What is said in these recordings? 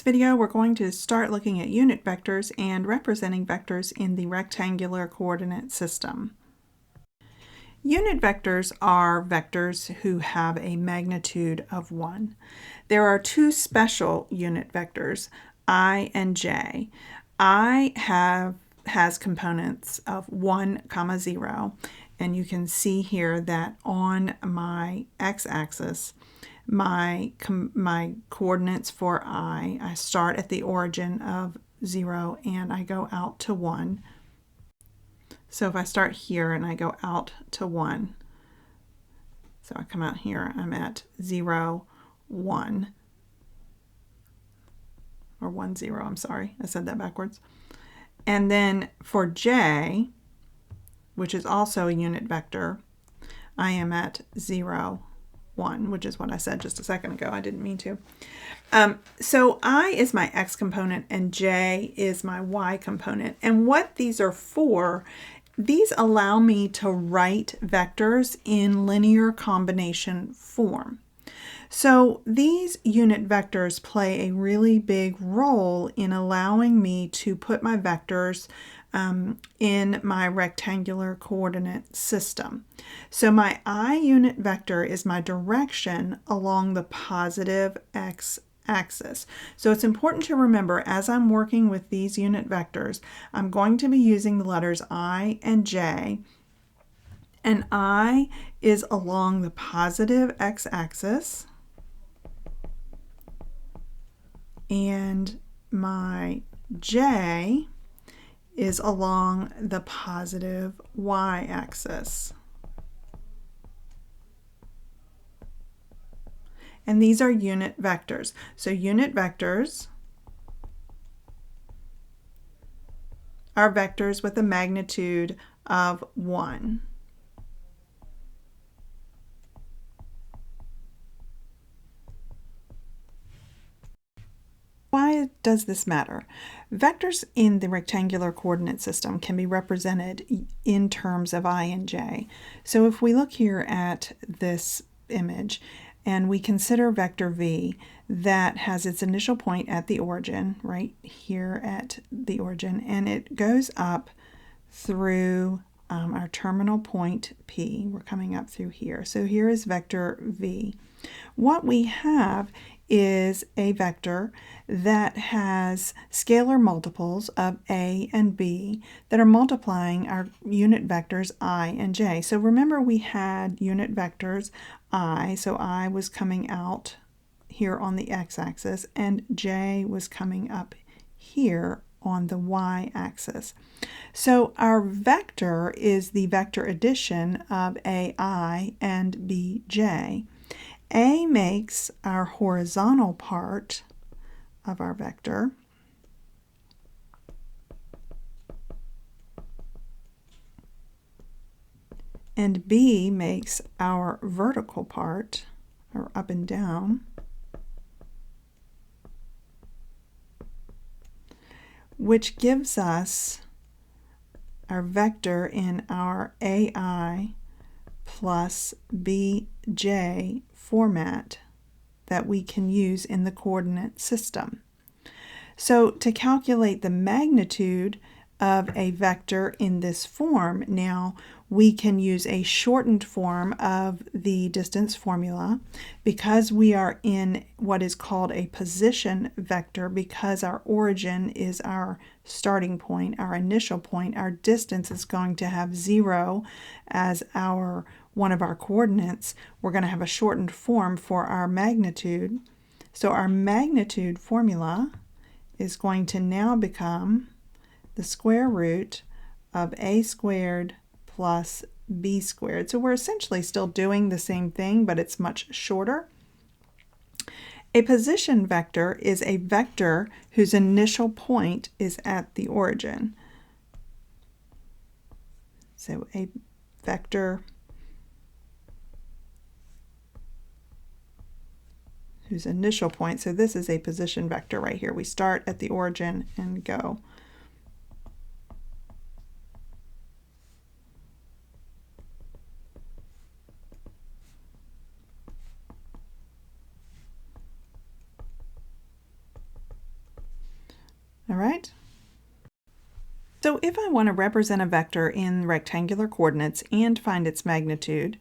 video, we're going to start looking at unit vectors and representing vectors in the rectangular coordinate system. Unit vectors are vectors who have a magnitude of 1. There are two special unit vectors, I and j. I has components of 1, 0, and you can see here that on my x-axis, my coordinates for I start at the origin of 0 and I go out to 1. So if I start here and I go out to 1, so I come out here, I'm at 0, 1, or 1, 0, I'm sorry, I said that backwards. And then for j, which is also a unit vector, I am at 0, 1, which is what I said just a second ago. I didn't mean to. So I is my x component and j is my y component. And what these are for, these allow me to write vectors in linear combination form. So these unit vectors play a really big role in allowing me to put my vectors in my rectangular coordinate system. So my I unit vector is my direction along the positive x-axis. So it's important to remember, as I'm working with these unit vectors, I'm going to be using the letters I and j, and I is along the positive x-axis, and my j is along the positive y-axis. And these are unit vectors. So unit vectors are vectors with a magnitude of 1. Why does this matter? Vectors in the rectangular coordinate system can be represented in terms of I and j. So if we look here at this image and we consider vector v that has its initial point at the origin, right here at the origin, and it goes up through our terminal point P. We're coming up through here. So here is vector v. What we have is a vector that has scalar multiples of a and b that are multiplying our unit vectors I and j. So remember, we had unit vectors I, so I was coming out here on the x-axis and j was coming up here on the y-axis. So our vector is the vector addition of ai and bj. A makes our horizontal part of our vector, and B makes our vertical part, or up and down, which gives us our vector in our AI plus BJ format that we can use in the coordinate system. So to calculate the magnitude of a vector in this form, now we can use a shortened form of the distance formula because we are in what is called a position vector. Because our origin is our starting point, our initial point, our distance is going to have 0 as one of our coordinates. We're going to have a shortened form for our magnitude. So our magnitude formula is going to now become the square root of a squared plus b squared. So we're essentially still doing the same thing, but it's much shorter. A position vector is a vector whose initial point is at the origin. So a vector whose initial point, so this is a position vector right here. We start at the origin and go. All right. So if I want to represent a vector in rectangular coordinates and find its magnitude,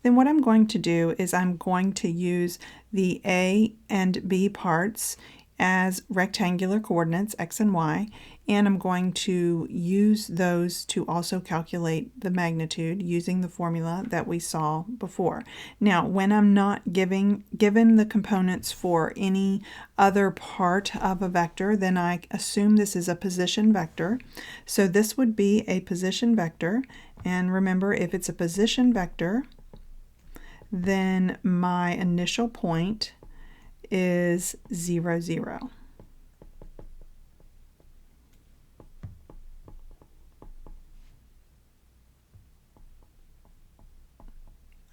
then what I'm going to do is I'm going to use the A and B parts as rectangular coordinates, x and y, and I'm going to use those to also calculate the magnitude using the formula that we saw before. Now, when I'm not given the components for any other part of a vector, then I assume this is a position vector. So this would be a position vector, and remember, if it's a position vector, then my initial point is 0, 0.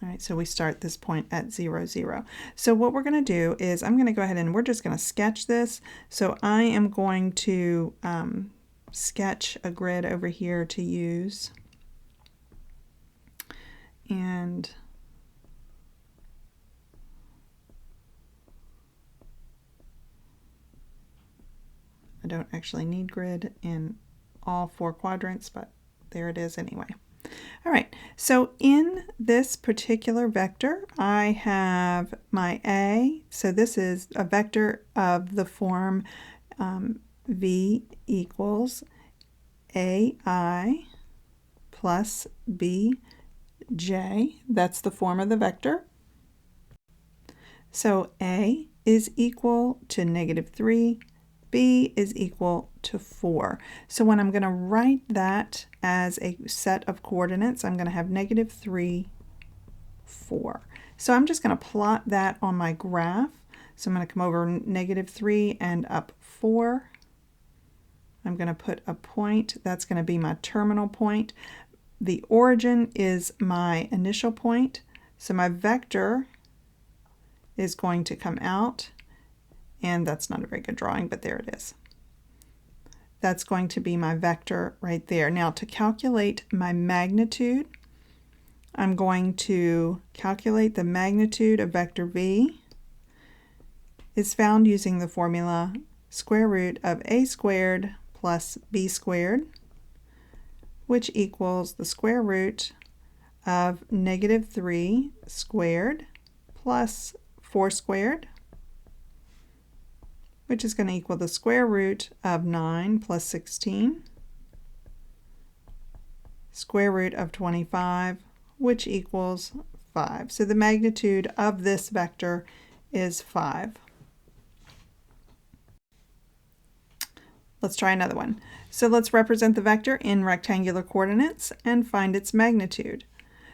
All right, so we start this point at 0, 0. So what we're going to do is I'm going to go ahead and we're just going to sketch this. So I am going to sketch a grid over here to use. And I don't actually need grid in all 4 quadrants, but there it is anyway. All right, so in this particular vector, I have my A. So this is a vector of the form V equals AI plus BJ. That's the form of the vector. So A is equal to -3. B is equal to 4. So when I'm going to write that as a set of coordinates, I'm going to have -3, 4. So I'm just going to plot that on my graph. So I'm going to come over -3 and up 4. I'm going to put a point. That's going to be my terminal point. The origin is my initial point. So my vector is going to come out. And that's not a very good drawing, but there it is. That's going to be my vector right there. Now to calculate my magnitude, I'm going to calculate the magnitude of vector V is found using the formula square root of a squared plus b squared, which equals the square root of -3 squared plus 4 squared, which is going to equal the square root of 9 plus 16, square root of 25, which equals 5. So the magnitude of this vector is 5. Let's try another one. So let's represent the vector in rectangular coordinates and find its magnitude.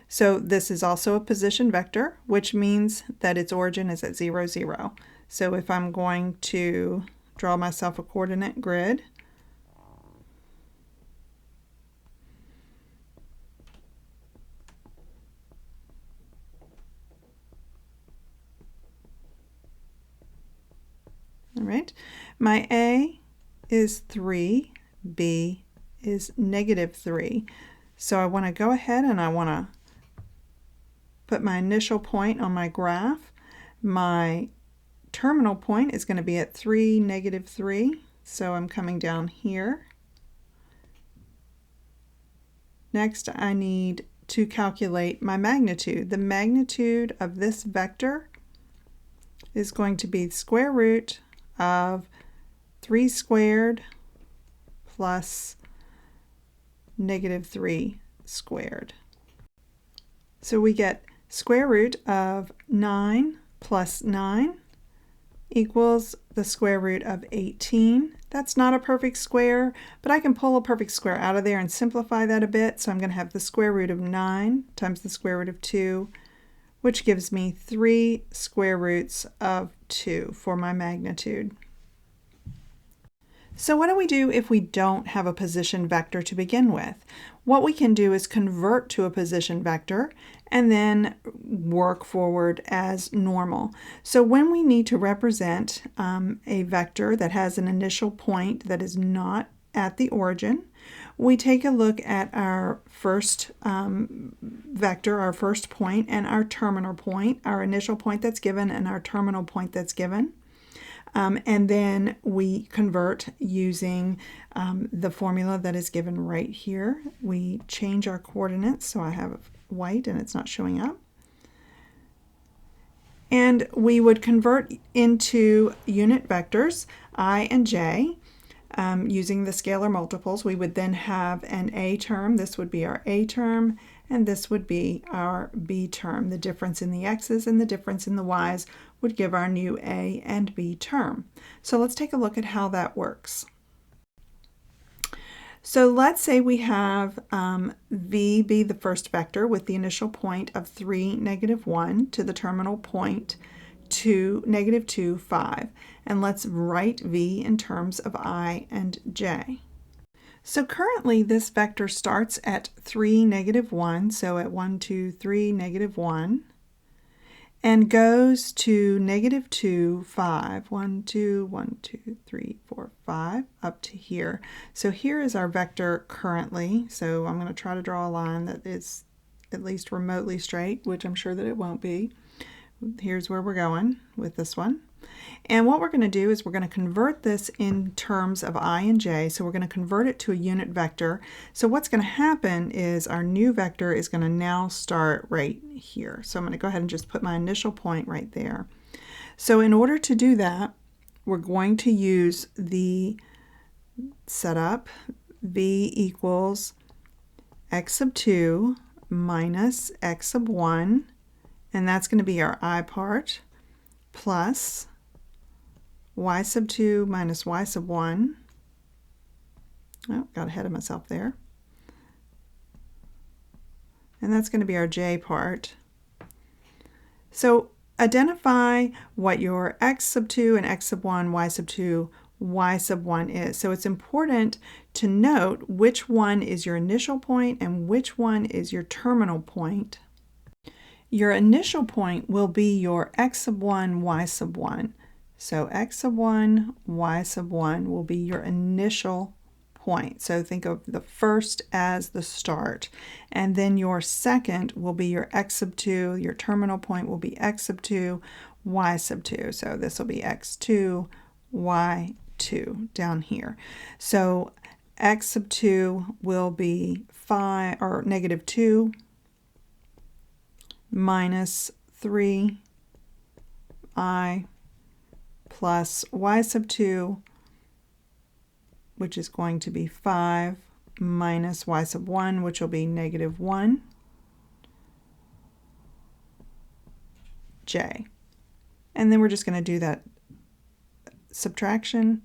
So this is also a position vector, which means that its origin is at 0, 0. So if I'm going to draw myself a coordinate grid, all right, my A is 3, B is -3. So I want to go ahead and I want to put my initial point on my graph. My terminal point is going to be at 3, -3. So I'm coming down here. Next, I need to calculate my magnitude. The magnitude of this vector is going to be the square root of 3 squared plus -3 squared. So we get square root of 9 plus 9 equals the square root of 18. That's not a perfect square, but I can pull a perfect square out of there and simplify that a bit. So I'm going to have the square root of 9 times the square root of 2, which gives me 3 square roots of 2 for my magnitude. So what do we do if we don't have a position vector to begin with? What we can do is convert to a position vector and then work forward as normal. So when we need to represent a vector that has an initial point that is not at the origin, we take a look at our first vector, our first point, and our terminal point, our initial point that's given and our terminal point that's given. And then we convert using the formula that is given right here. We change our coordinates, so I have white and it's not showing up. And we would convert into unit vectors, I and j, using the scalar multiples. We would then have an a term. This would be our a term, and this would be our b term. The difference in the x's and the difference in the y's would give our new a and b term. So let's take a look at how that works. So let's say we have v be the first vector with the initial point of 3, -1 to the terminal point 2, -2, 5. And let's write v in terms of I and j. So currently this vector starts at 3, -1, so at 1, 2, 3, -1, and goes to -2, 5, 1, 2, 1, 2, 3, 4, 5, up to here. So here is our vector currently. So I'm going to try to draw a line that is at least remotely straight, which I'm sure that it won't be. Here's where we're going with this one. And what we're going to do is we're going to convert this in terms of I and j. So we're going to convert it to a unit vector. So what's going to happen is our new vector is going to now start right here. So I'm going to go ahead and just put my initial point right there. So in order to do that, we're going to use the setup v equals x sub 2 minus x sub 1, and that's going to be our I part, plus y sub 2 minus y sub 1. Oh, got ahead of myself there. And that's going to be our j part. So identify what your x sub 2 and x sub 1, y sub 2, y sub 1 is. So it's important to note which one is your initial point and which one is your terminal point. Your initial point will be your x sub 1, y sub 1. So x sub 1, y sub 1 will be your initial point. So think of the first as the start. And then your second will be your x sub 2. Your terminal point will be x sub 2, y sub 2. So this will be x2, y2 down here. So x sub 2 will be 5 or -2 minus 3i plus y sub 2, which is going to be 5 minus y sub 1, which will be -1 j. And then we're just going to do that subtraction,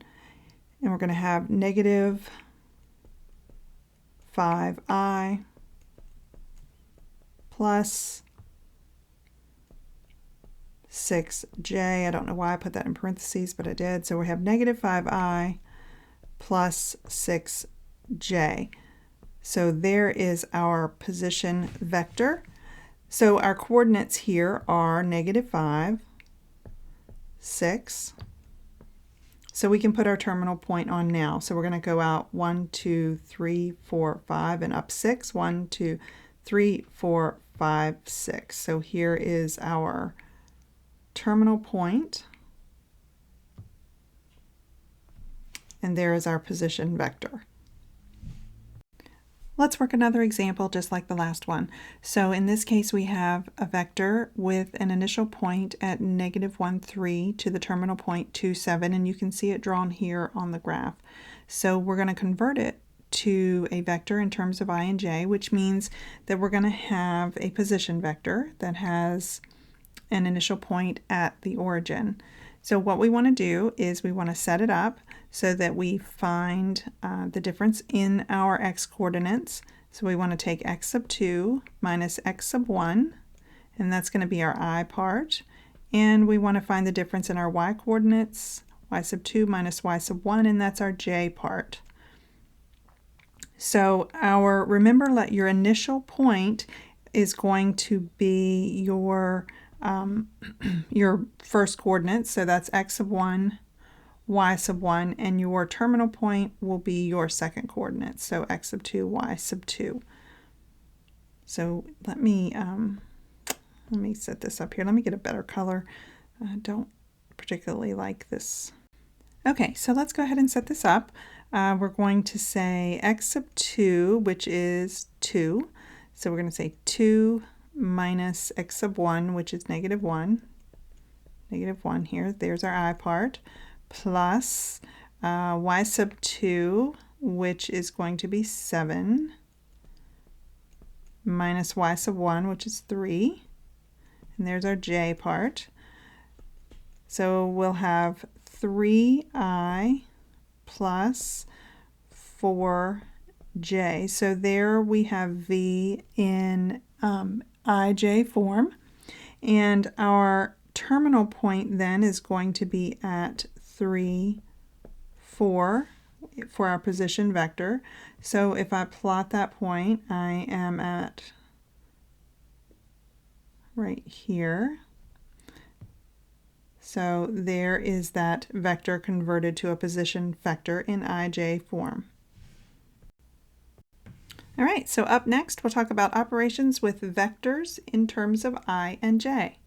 and we're going to have -5i plus 6j. I don't know why I put that in parentheses, but I did. So we have -5i plus 6j. So there is our position vector. So our coordinates here are -5, 6. So we can put our terminal point on now. So we're going to go out 1, 2, 3, 4, 5, and up 6. 1, 2, 3, 4, 5, 6. So here is our terminal point, and there is our position vector. Let's work another example just like the last one. So in this case we have a vector with an initial point at -1, 3 to the terminal point 2, 7, and you can see it drawn here on the graph. So we're going to convert it to a vector in terms of I and j, which means that we're going to have a position vector that has an initial point at the origin. So what we want to do is we want to set it up so that we find the difference in our x coordinates. So we want to take x sub 2 minus x sub 1, and that's going to be our I part. And we want to find the difference in our y coordinates, y sub 2 minus y sub 1, and that's our j part. So remember that your initial point is going to be your first coordinates, so that's x sub 1, y sub 1, and your terminal point will be your second coordinates, so x sub 2, y sub 2. So let me set this up here. Let me get a better color. I don't particularly like this Okay, so let's go ahead and set this up. We're going to say x sub 2, which is 2. So we're going to say 2 minus x sub 1, which is negative 1. Negative 1 here. There's our I part. Plus y sub 2, which is going to be 7. Minus y sub 1, which is 3. And there's our j part. So we'll have 3i plus 4j. So there we have v in ij form. And our terminal point then is going to be at 3, 4 for our position vector. So if I plot that point, I am at right here. So there is that vector converted to a position vector in ij form. All right, so up next we'll talk about operations with vectors in terms of I and j.